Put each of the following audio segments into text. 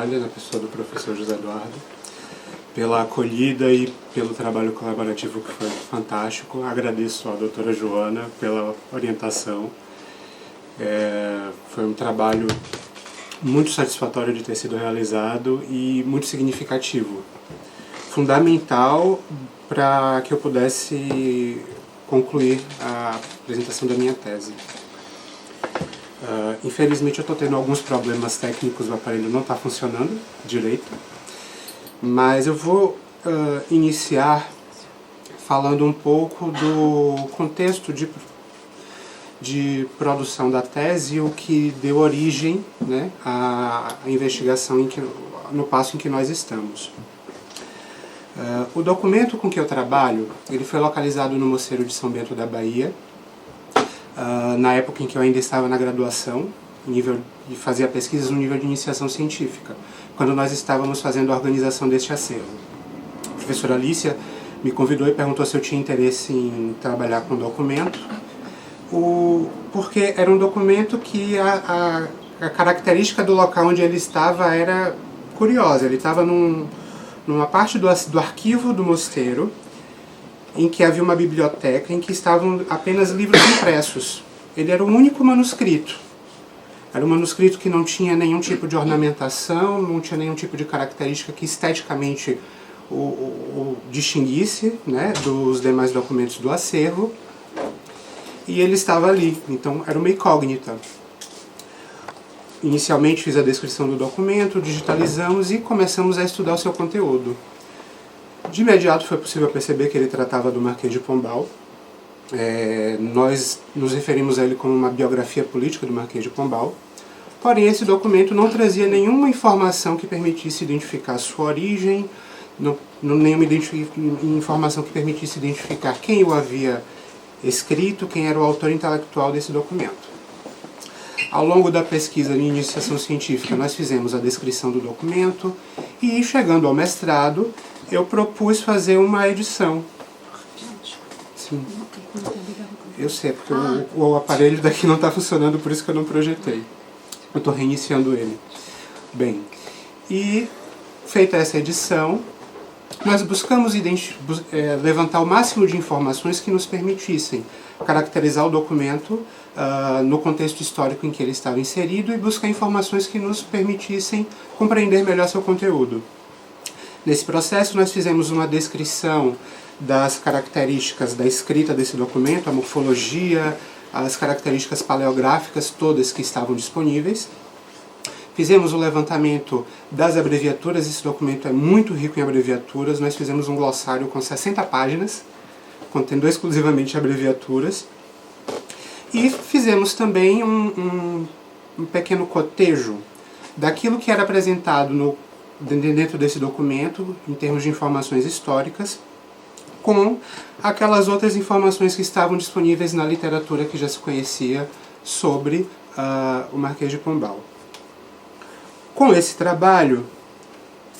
Itália, na pessoa do professor José Eduardo, pela acolhida e pelo trabalho colaborativo que foi fantástico. Agradeço à doutora Joana pela orientação. Foi um trabalho muito satisfatório de ter sido realizado e muito significativo. Fundamental para que eu pudesse concluir a apresentação da minha tese. Infelizmente eu estou tendo alguns problemas técnicos, o aparelho não está funcionando direito, mas eu vou iniciar falando um pouco do contexto de produção da tese e o que deu origem, né, à investigação no passo em que nós estamos. O documento com que eu trabalho, ele foi localizado no Mosteiro de São Bento da Bahia, na época em que eu ainda estava na graduação, e fazia pesquisas no nível de iniciação científica, quando nós estávamos fazendo a organização deste acervo. A professora Alicia me convidou e perguntou se eu tinha interesse em trabalhar com o documento, porque era um documento que a característica do local onde ele estava era curiosa. Ele estava numa parte do arquivo do mosteiro, em que havia uma biblioteca em que estavam apenas livros impressos. Ele era o único manuscrito. Era um manuscrito que não tinha nenhum tipo de ornamentação, não tinha nenhum tipo de característica que esteticamente o distinguisse, né, dos demais documentos do acervo. E ele estava ali, então era uma incógnita. Inicialmente fiz a descrição do documento, digitalizamos e começamos a estudar o seu conteúdo. De imediato foi possível perceber que ele tratava do Marquês de Pombal. Nós nos referimos a ele como uma biografia política do Marquês de Pombal. Porém, esse documento não trazia nenhuma informação que permitisse identificar sua origem, nenhuma informação que permitisse identificar quem o havia escrito, quem era o autor intelectual desse documento. Ao longo da pesquisa de iniciação científica, nós fizemos a descrição do documento e, chegando ao mestrado, eu propus fazer uma edição. Sim. Eu sei, porque o aparelho daqui não está funcionando, por isso que eu não projetei. Eu estou reiniciando ele. Bem, e feita essa edição, nós buscamos levantar o máximo de informações que nos permitissem caracterizar o documento no contexto histórico em que ele estava inserido e buscar informações que nos permitissem compreender melhor seu conteúdo. Nesse processo, nós fizemos uma descrição das características da escrita desse documento, a morfologia, as características paleográficas todas que estavam disponíveis. Fizemos o levantamento das abreviaturas. Esse documento é muito rico em abreviaturas. Nós fizemos um glossário com 60 páginas, contendo exclusivamente abreviaturas. E fizemos também um pequeno cotejo daquilo que era apresentado dentro desse documento, em termos de informações históricas, com aquelas outras informações que estavam disponíveis na literatura que já se conhecia sobre o Marquês de Pombal. Com esse trabalho,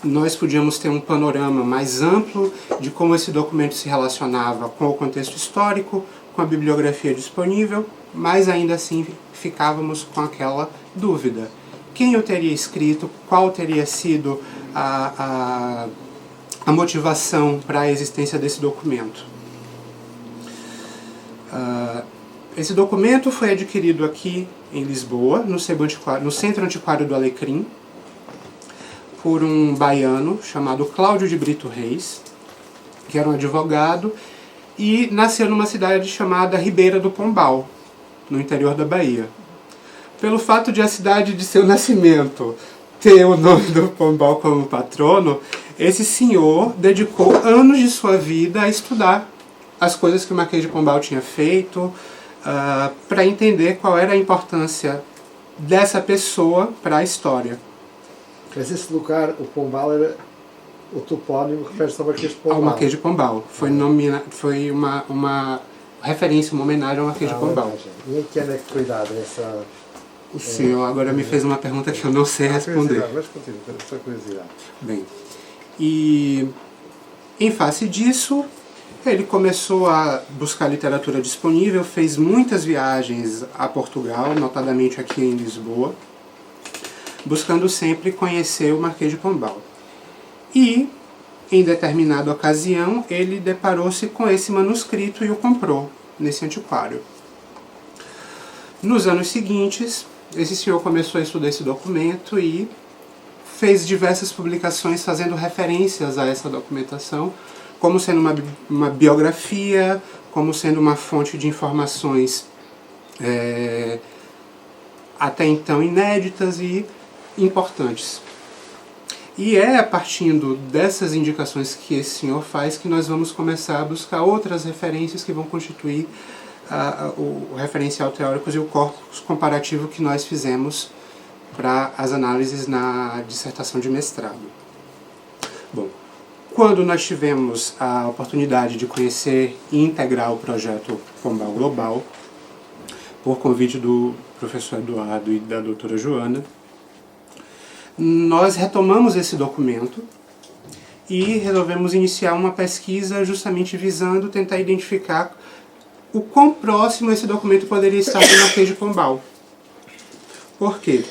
nós podíamos ter um panorama mais amplo de como esse documento se relacionava com o contexto histórico, com a bibliografia disponível, mas ainda assim ficávamos com aquela dúvida. Quem eu teria escrito, qual teria sido a motivação para a existência desse documento. Esse documento foi adquirido aqui em Lisboa, no Centro Antiquário do Alecrim, por um baiano chamado Cláudio de Brito Reis, que era um advogado, e nasceu numa cidade chamada Ribeira do Pombal, no interior da Bahia. Pelo fato de a cidade de seu nascimento ter o nome do Pombal como patrono, esse senhor dedicou anos de sua vida a estudar as coisas que o Marquês de Pombal tinha feito, para entender qual era a importância dessa pessoa para a história. Mas esse lugar, o Pombal, era o topónimo que refere-se ao Marquês de Pombal? Ao Marquês de Pombal. Foi uma referência, uma homenagem ao Marquês de Pombal. E em que ano é que foi dada essa... O senhor agora me fez uma pergunta que eu não sei responder. Mas continua, só curiosidade. Bem, e em face disso, ele começou a buscar literatura disponível, fez muitas viagens a Portugal, notadamente aqui em Lisboa, buscando sempre conhecer o Marquês de Pombal. E, em determinada ocasião, ele deparou-se com esse manuscrito e o comprou nesse antiquário. Nos anos seguintes, esse senhor começou a estudar esse documento e fez diversas publicações fazendo referências a essa documentação, como sendo uma biografia, como sendo uma fonte de informações até então inéditas e importantes. E é partindo dessas indicações que esse senhor faz que nós vamos começar a buscar outras referências que vão constituir o referencial teórico e o corpus comparativo que nós fizemos para as análises na dissertação de mestrado. Bom, quando nós tivemos a oportunidade de conhecer e integrar o projeto Pombal Global, por convite do professor Eduardo e da doutora Joana, nós retomamos esse documento e resolvemos iniciar uma pesquisa justamente visando tentar identificar o quão próximo esse documento poderia estar do Marquês de Pombal. Por quê?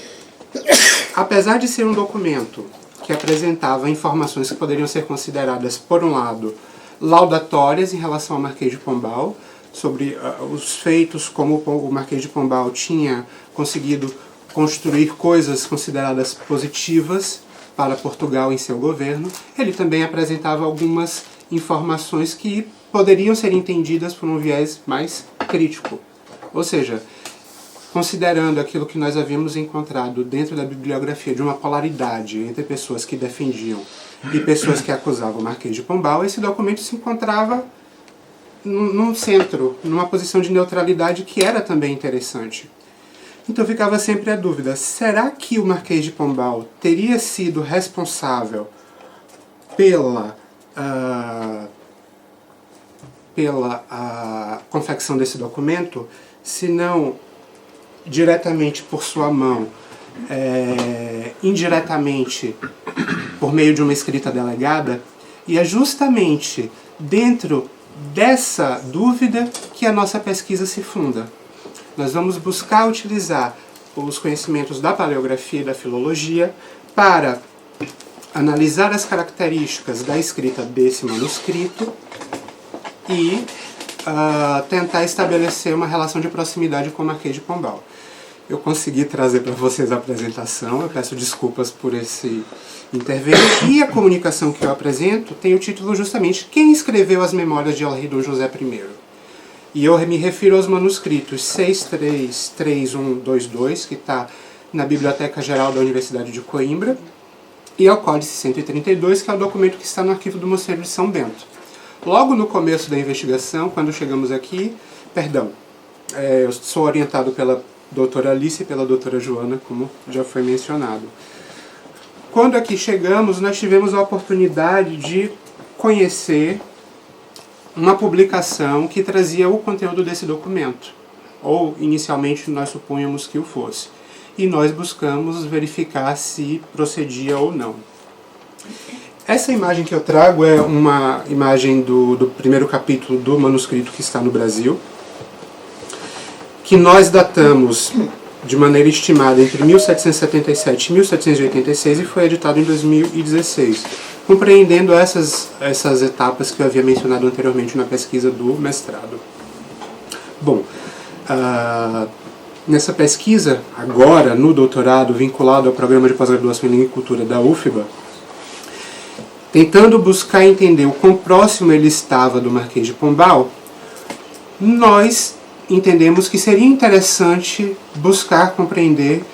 Apesar de ser um documento que apresentava informações que poderiam ser consideradas, por um lado, laudatórias em relação ao Marquês de Pombal, sobre os feitos, como o Marquês de Pombal tinha conseguido construir coisas consideradas positivas para Portugal em seu governo, ele também apresentava algumas informações que poderiam ser entendidas por um viés mais crítico. Ou seja, considerando aquilo que nós havíamos encontrado dentro da bibliografia de uma polaridade entre pessoas que defendiam e pessoas que acusavam o Marquês de Pombal, esse documento se encontrava num centro, numa posição de neutralidade que era também interessante. Então ficava sempre a dúvida, será que o Marquês de Pombal teria sido responsável pela confecção desse documento, se não diretamente por sua mão, indiretamente por meio de uma escrita delegada? E é justamente dentro dessa dúvida que a nossa pesquisa se funda. Nós vamos buscar utilizar os conhecimentos da paleografia e da filologia para analisar as características da escrita desse manuscrito e tentar estabelecer uma relação de proximidade com o Marquês de Pombal. Eu consegui trazer para vocês a apresentação, eu peço desculpas por esse intervento, e a comunicação que eu apresento tem o título justamente Quem escreveu as Memórias de El-Rei Dom José I? E eu me refiro aos manuscritos 633122, que está na Biblioteca Geral da Universidade de Coimbra, e ao Códice 132, que é o documento que está no arquivo do Mosteiro de São Bento. Logo no começo da investigação, quando chegamos aqui, eu sou orientado pela doutora Alice e pela doutora Joana, como já foi mencionado. Quando aqui chegamos, nós tivemos a oportunidade de conhecer uma publicação que trazia o conteúdo desse documento, ou inicialmente nós supunhamos que o fosse, e nós buscamos verificar se procedia ou não. Essa imagem que eu trago é uma imagem do primeiro capítulo do manuscrito que está no Brasil, que nós datamos de maneira estimada entre 1777 e 1786 e foi editado em 2016, compreendendo essas etapas que eu havia mencionado anteriormente na pesquisa do mestrado. Bom, nessa pesquisa, agora no doutorado, vinculado ao programa de pós-graduação em Língua e Cultura da UFBA, tentando buscar entender o quão próximo ele estava do Marquês de Pombal, nós entendemos que seria interessante buscar compreender,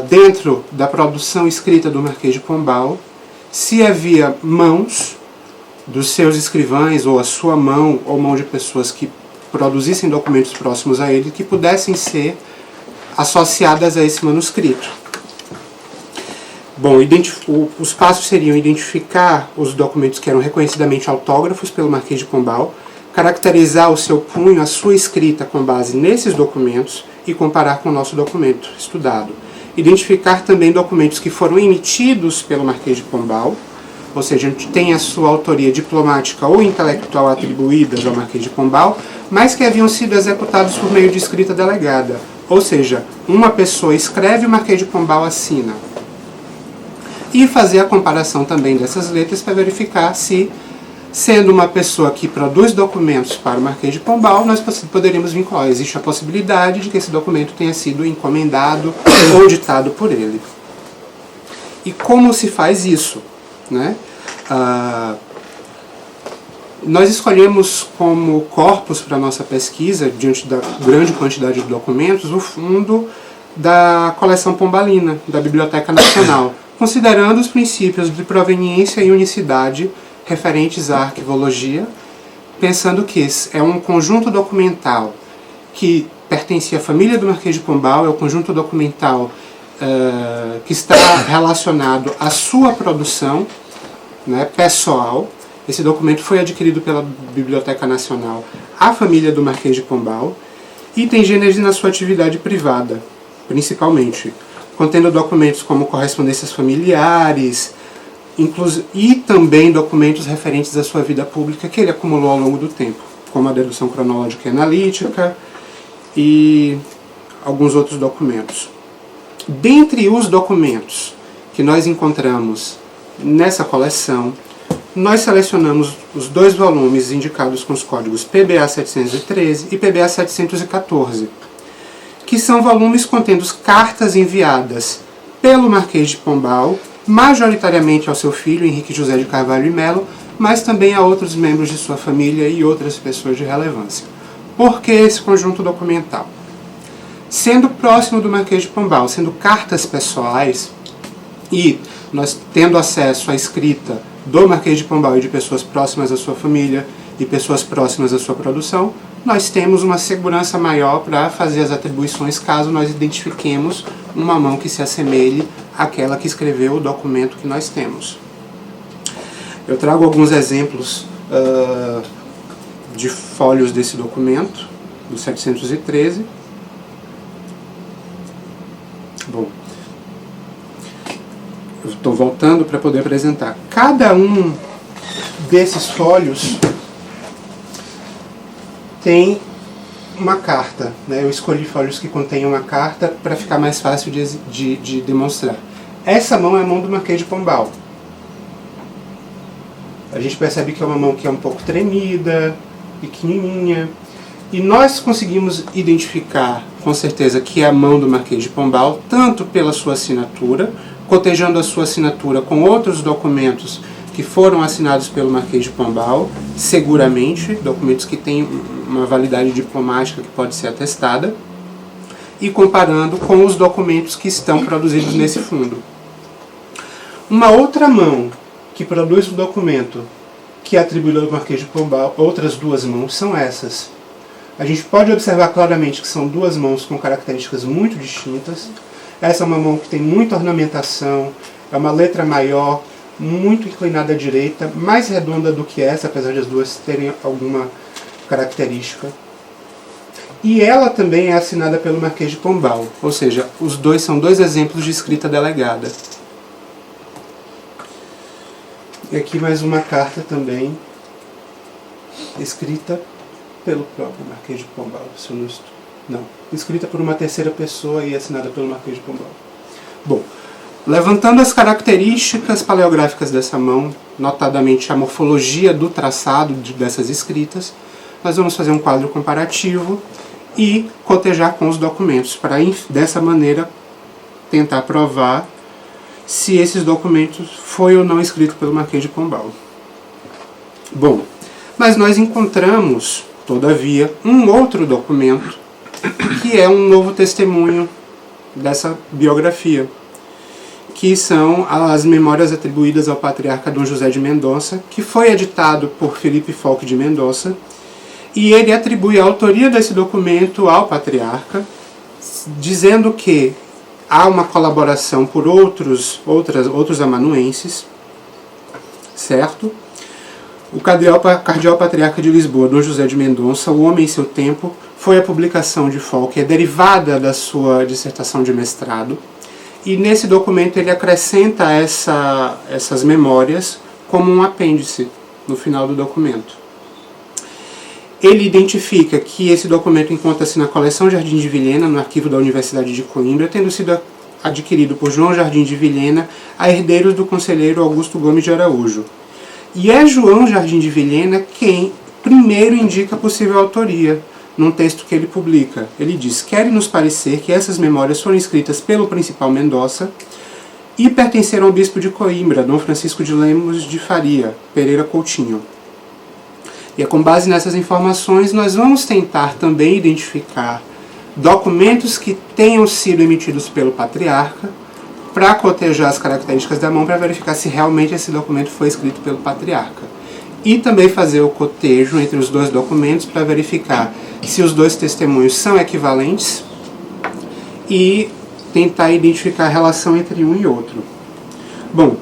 dentro da produção escrita do Marquês de Pombal, se havia mãos dos seus escrivães, ou a sua mão, ou mão de pessoas que produzissem documentos próximos a ele, que pudessem ser associadas a esse manuscrito. Bom, os passos seriam identificar os documentos que eram reconhecidamente autógrafos pelo Marquês de Pombal, caracterizar o seu punho, a sua escrita com base nesses documentos e comparar com o nosso documento estudado. Identificar também documentos que foram emitidos pelo Marquês de Pombal, ou seja, a gente tem a sua autoria diplomática ou intelectual atribuídas ao Marquês de Pombal, mas que haviam sido executados por meio de escrita delegada, Ou seja, uma pessoa escreve, o Marquês de Pombal assina. E fazer a comparação também dessas letras para verificar se, sendo uma pessoa que produz documentos para o Marquês de Pombal, nós poderíamos vincular. Existe a possibilidade de que esse documento tenha sido encomendado ou ditado por ele. E como se faz isso, né? Nós escolhemos como corpus para a nossa pesquisa, diante da grande quantidade de documentos, o fundo da coleção pombalina, da Biblioteca Nacional, considerando os princípios de proveniência e unicidade referentes à arquivologia, pensando que é um conjunto documental que pertence à família do Marquês de Pombal, é o conjunto documental que está relacionado à sua produção, né, pessoal. Esse documento foi adquirido pela Biblioteca Nacional à família do Marquês de Pombal e tem gênese na sua atividade privada, principalmente, contendo documentos como correspondências familiares, e também documentos referentes à sua vida pública que ele acumulou ao longo do tempo, como a dedução cronológica e analítica e alguns outros documentos. Dentre os documentos que nós encontramos nessa coleção, nós selecionamos os 2 volumes indicados com os códigos PBA 713 e PBA 714, que são volumes contendo cartas enviadas pelo Marquês de Pombal, majoritariamente ao seu filho, Henrique José de Carvalho e Melo, mas também a outros membros de sua família e outras pessoas de relevância. Por que esse conjunto documental? Sendo próximo do Marquês de Pombal, sendo cartas pessoais, e nós tendo acesso à escrita do Marquês de Pombal e de pessoas próximas à sua família e pessoas próximas à sua produção, nós temos uma segurança maior para fazer as atribuições caso nós identifiquemos uma mão que se assemelhe àquela que escreveu o documento que nós temos. Eu trago alguns exemplos de folhos desse documento, do 713. Bom, eu estou voltando para poder apresentar. Cada um desses folhos tem uma carta, né? Eu escolhi folhos que contêm uma carta para ficar mais fácil de demonstrar. Essa mão é a mão do Marquês de Pombal. A gente percebe que é uma mão que é um pouco tremida, pequenininha, e nós conseguimos identificar com certeza que é a mão do Marquês de Pombal, tanto pela sua assinatura, cotejando a sua assinatura com outros documentos que foram assinados pelo Marquês de Pombal, seguramente, documentos que têm uma validade diplomática que pode ser atestada, e comparando com os documentos que estão produzidos nesse fundo. Uma outra mão que produz o documento que é atribuído ao Marquês de Pombal, outras 2 mãos, são essas. A gente pode observar claramente que são 2 mãos com características muito distintas. Essa é uma mão que tem muita ornamentação, é uma letra maior, muito inclinada à direita, mais redonda do que essa, apesar de as 2 terem alguma característica. E ela também é assinada pelo Marquês de Pombal, ou seja, os 2 são 2 exemplos de escrita delegada. E aqui mais uma carta também, escrita pelo próprio Marquês de Pombal, se eu não estou... Não, escrita por uma terceira pessoa e assinada pelo Marquês de Pombal. Bom, levantando as características paleográficas dessa mão, notadamente a morfologia do traçado dessas escritas, nós vamos fazer um quadro comparativo e cotejar com os documentos, para dessa maneira tentar provar se esses documentos foi ou não escrito pelo Marquês de Pombal. Bom, mas nós encontramos, todavia, um outro documento que é um novo testemunho dessa biografia, que são as memórias atribuídas ao patriarca Dom José de Mendonça, que foi editado por Felipe Folque de Mendonça, e ele atribui a autoria desse documento ao patriarca, dizendo que há uma colaboração por outros amanuenses, certo? O cardeal patriarca de Lisboa, Dom José de Mendonça, O Homem e Seu Tempo, foi a publicação de Folque, é derivada da sua dissertação de mestrado, e nesse documento ele acrescenta essas memórias como um apêndice no final do documento. Ele identifica que esse documento encontra-se na coleção Jardim de Vilhena, no arquivo da Universidade de Coimbra, tendo sido adquirido por João Jardim de Vilhena, a herdeiros do conselheiro Augusto Gomes de Araújo. E é João Jardim de Vilhena quem primeiro indica a possível autoria, num texto que ele publica. Ele diz: quer-nos parecer que essas memórias foram escritas pelo principal Mendonça e pertenceram ao bispo de Coimbra, Dom Francisco de Lemos de Faria, Pereira Coutinho. E é com base nessas informações nós vamos tentar também identificar documentos que tenham sido emitidos pelo patriarca, para cotejar as características da mão, para verificar se realmente esse documento foi escrito pelo patriarca. E também fazer o cotejo entre os dois documentos para verificar se os dois testemunhos são equivalentes e tentar identificar a relação entre um e outro. Bom,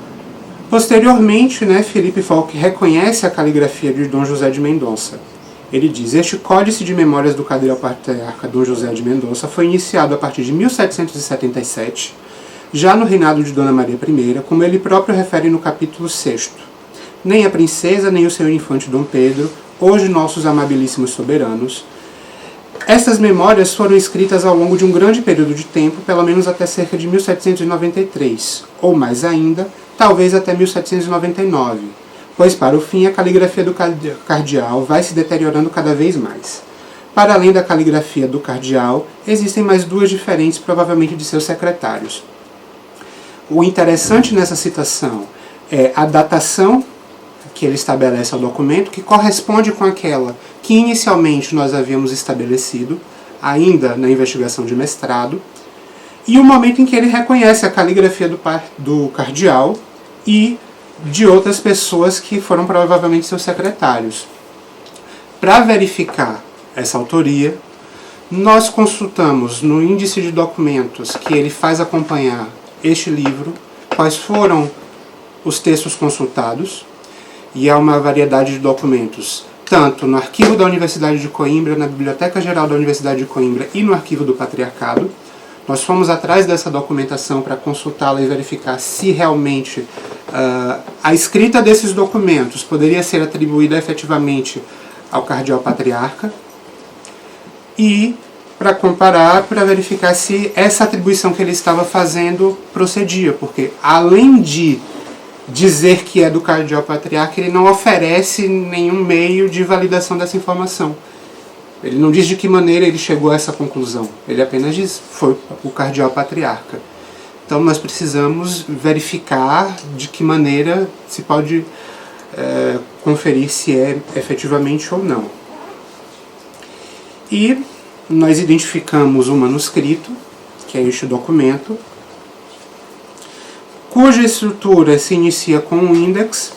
posteriormente, Felipe Falck reconhece a caligrafia de Dom José de Mendonça. Ele diz: este Códice de Memórias do Cardeal Patriarca Dom José de Mendonça foi iniciado a partir de 1777, já no reinado de Dona Maria I, como ele próprio refere no capítulo 6º. Nem a princesa, nem o seu infante Dom Pedro, hoje nossos amabilíssimos soberanos. Estas memórias foram escritas ao longo de um grande período de tempo, pelo menos até cerca de 1793, ou mais ainda, talvez até 1799, pois para o fim a caligrafia do cardeal vai se deteriorando cada vez mais. Para além da caligrafia do cardeal, existem mais duas diferentes, provavelmente de seus secretários. O interessante nessa citação é a datação que ele estabelece ao documento, que corresponde com aquela que inicialmente nós havíamos estabelecido, ainda na investigação de mestrado, e o momento em que ele reconhece a caligrafia do cardeal e de outras pessoas que foram provavelmente seus secretários. Para verificar essa autoria, nós consultamos no índice de documentos que ele faz acompanhar este livro, quais foram os textos consultados, e há uma variedade de documentos, tanto no arquivo da Universidade de Coimbra, na Biblioteca Geral da Universidade de Coimbra e no arquivo do Patriarcado. Nós fomos atrás dessa documentação para consultá-la e verificar se realmente a escrita desses documentos poderia ser atribuída efetivamente ao cardeal patriarca, e para comparar, para verificar se essa atribuição que ele estava fazendo procedia, porque além de dizer que é do cardeal patriarca, ele não oferece nenhum meio de validação dessa informação. Ele não diz de que maneira ele chegou a essa conclusão. Ele apenas diz: foi o cardeal patriarca. Então nós precisamos verificar de que maneira se pode conferir se é efetivamente ou não. E nós identificamos o manuscrito, que é este documento, cuja estrutura se inicia com um índex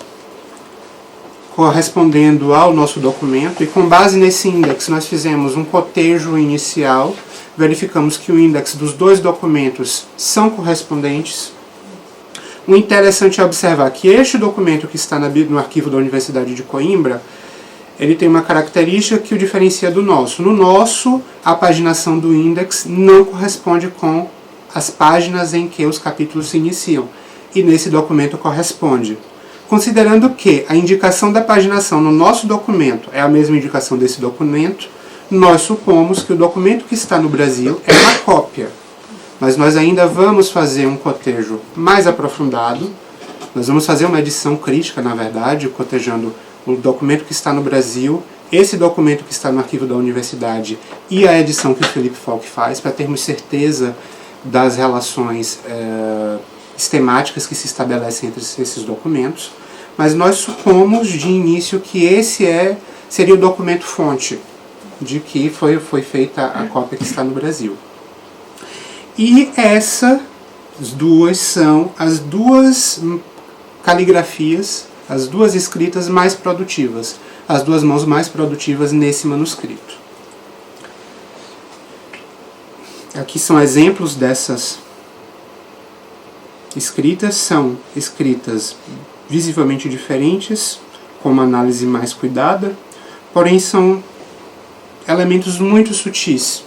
correspondendo ao nosso documento, e com base nesse índex nós fizemos um cotejo inicial, verificamos que o índex dos dois documentos são correspondentes. O interessante é observar que este documento que está no arquivo da Universidade de Coimbra, ele tem uma característica que o diferencia do nosso. No nosso, a paginação do índex não corresponde com as páginas em que os capítulos se iniciam, e nesse documento corresponde. Considerando que a indicação da paginação no nosso documento é a mesma indicação desse documento, nós supomos que o documento que está no Brasil é uma cópia. Mas nós ainda vamos fazer um cotejo mais aprofundado, nós vamos fazer uma edição crítica, na verdade, cotejando o documento que está no Brasil, esse documento que está no arquivo da universidade e a edição que o Felipe Falck faz, para termos certeza das relações sistemáticas que se estabelecem entre esses documentos, mas nós supomos de início que esse seria o documento fonte de que foi feita a cópia que está no Brasil. E essas duas são as duas caligrafias, as duas escritas mais produtivas, as duas mãos mais produtivas nesse manuscrito. Aqui são exemplos dessas escritas, são escritas visivelmente diferentes, com uma análise mais cuidada, porém são elementos muito sutis.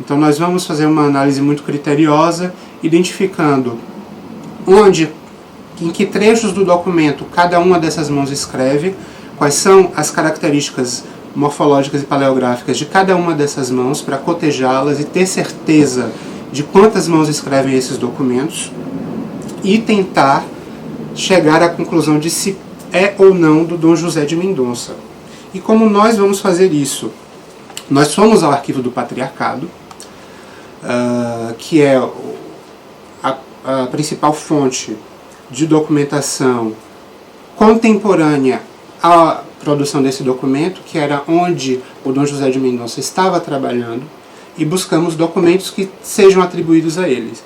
Então nós vamos fazer uma análise muito criteriosa, identificando em que trechos do documento cada uma dessas mãos escreve, quais são as características morfológicas e paleográficas de cada uma dessas mãos para cotejá-las e ter certeza de quantas mãos escrevem esses documentos e tentar chegar à conclusão de se é ou não do Dom José de Mendonça. E como nós vamos fazer isso? Nós fomos ao Arquivo do Patriarcado, que é a principal fonte de documentação contemporânea à produção desse documento, que era onde o Dom José de Mendonça estava trabalhando, e buscamos documentos que sejam atribuídos a eles.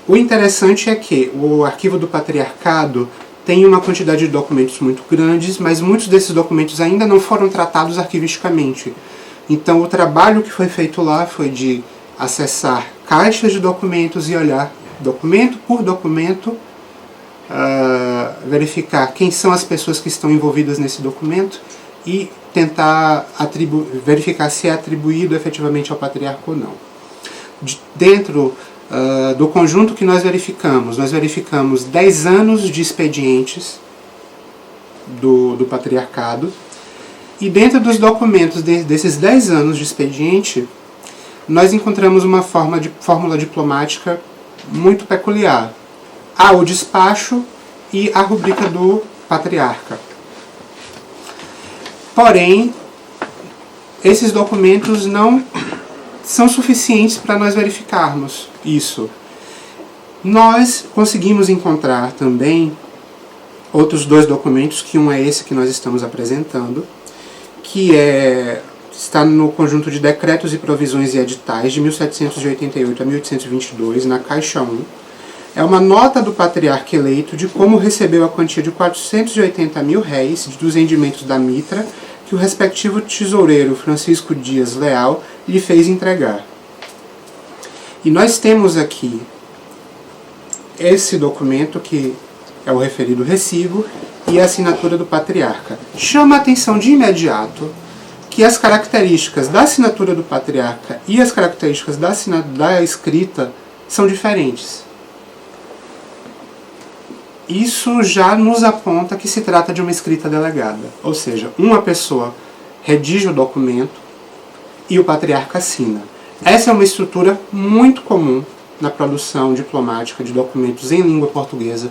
O interessante é que o Arquivo do Patriarcado tem uma quantidade de documentos muito grandes, mas muitos desses documentos ainda não foram tratados arquivisticamente. Então o trabalho que foi feito lá foi de acessar caixas de documentos e olhar documento por documento, verificar quem são as pessoas que estão envolvidas nesse documento e tentar verificar se é atribuído efetivamente ao patriarca ou não. Dentro do conjunto que nós verificamos 10 anos de expedientes do patriarcado, e dentro dos documentos desses 10 anos de expediente, nós encontramos uma fórmula diplomática muito peculiar. Há o despacho e a rubrica do patriarca. Porém, esses documentos não são suficientes para nós verificarmos isso. Nós conseguimos encontrar também outros 2 documentos, que um é esse que nós estamos apresentando, que está no conjunto de decretos e provisões e editais de 1788 a 1822, na caixa 1. É uma nota do patriarca eleito de como recebeu a quantia de 480 mil réis dos rendimentos da mitra, que o respectivo tesoureiro Francisco Dias Leal lhe fez entregar. E nós temos aqui esse documento, que é o referido recibo, e a assinatura do patriarca. Chama a atenção de imediato que as características da assinatura do patriarca e as características da escrita são diferentes. Isso já nos aponta que se trata de uma escrita delegada, ou seja, uma pessoa redige o documento e o patriarca assina. Essa é uma estrutura muito comum na produção diplomática de documentos em língua portuguesa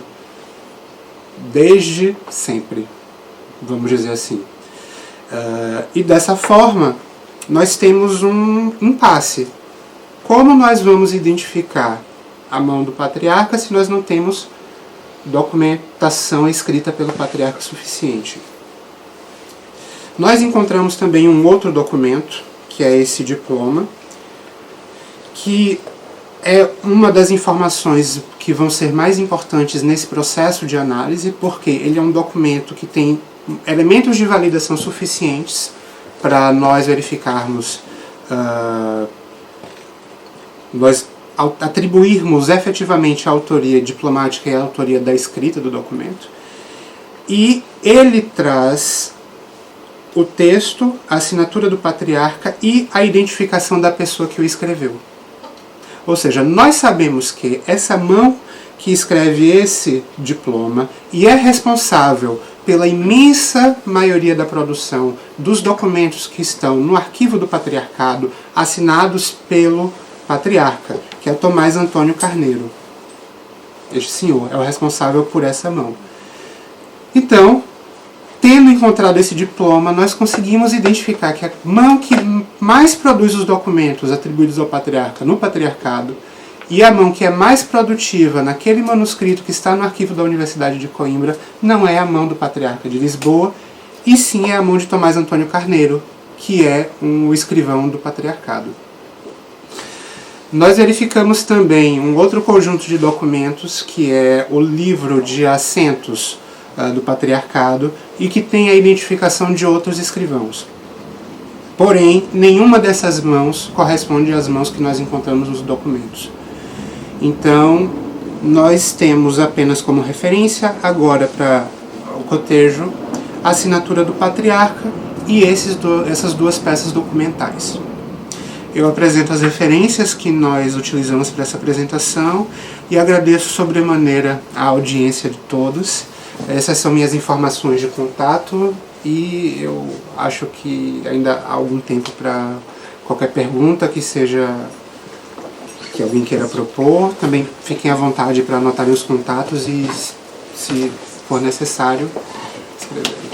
desde sempre, vamos dizer assim. E dessa forma, nós temos um impasse. Como nós vamos identificar a mão do patriarca se nós não temos documentação escrita pelo patriarca suficiente? Nós encontramos também um outro documento, que é esse diploma, que é uma das informações que vão ser mais importantes nesse processo de análise, porque ele é um documento que tem elementos de validação suficientes para nós verificarmos, nós atribuirmos efetivamente a autoria diplomática e a autoria da escrita do documento. E ele traz o texto, a assinatura do patriarca e a identificação da pessoa que o escreveu. Ou seja, nós sabemos que essa mão que escreve esse diploma e é responsável pela imensa maioria da produção dos documentos que estão no arquivo do patriarcado, assinados pelo patriarca, que é Tomás Antônio Carneiro. Este senhor é o responsável por essa mão. Então, tendo encontrado esse diploma, nós conseguimos identificar que a mão que mais produz os documentos atribuídos ao patriarca no patriarcado e a mão que é mais produtiva naquele manuscrito que está no arquivo da Universidade de Coimbra não é a mão do patriarca de Lisboa, e sim é a mão de Tomás Antônio Carneiro, que é um escrivão do patriarcado. Nós verificamos também um outro conjunto de documentos, que é o livro de assentos do patriarcado, e que tem a identificação de outros escrivãos. Porém, nenhuma dessas mãos corresponde às mãos que nós encontramos nos documentos. Então, nós temos apenas como referência, agora para o cotejo, a assinatura do patriarca e essas 2 peças documentais. Eu apresento as referências que nós utilizamos para essa apresentação e agradeço sobremaneira a audiência de todos. Essas são minhas informações de contato e eu acho que ainda há algum tempo para qualquer pergunta que alguém queira propor. Também fiquem à vontade para anotarem os contatos e, se for necessário, escrever.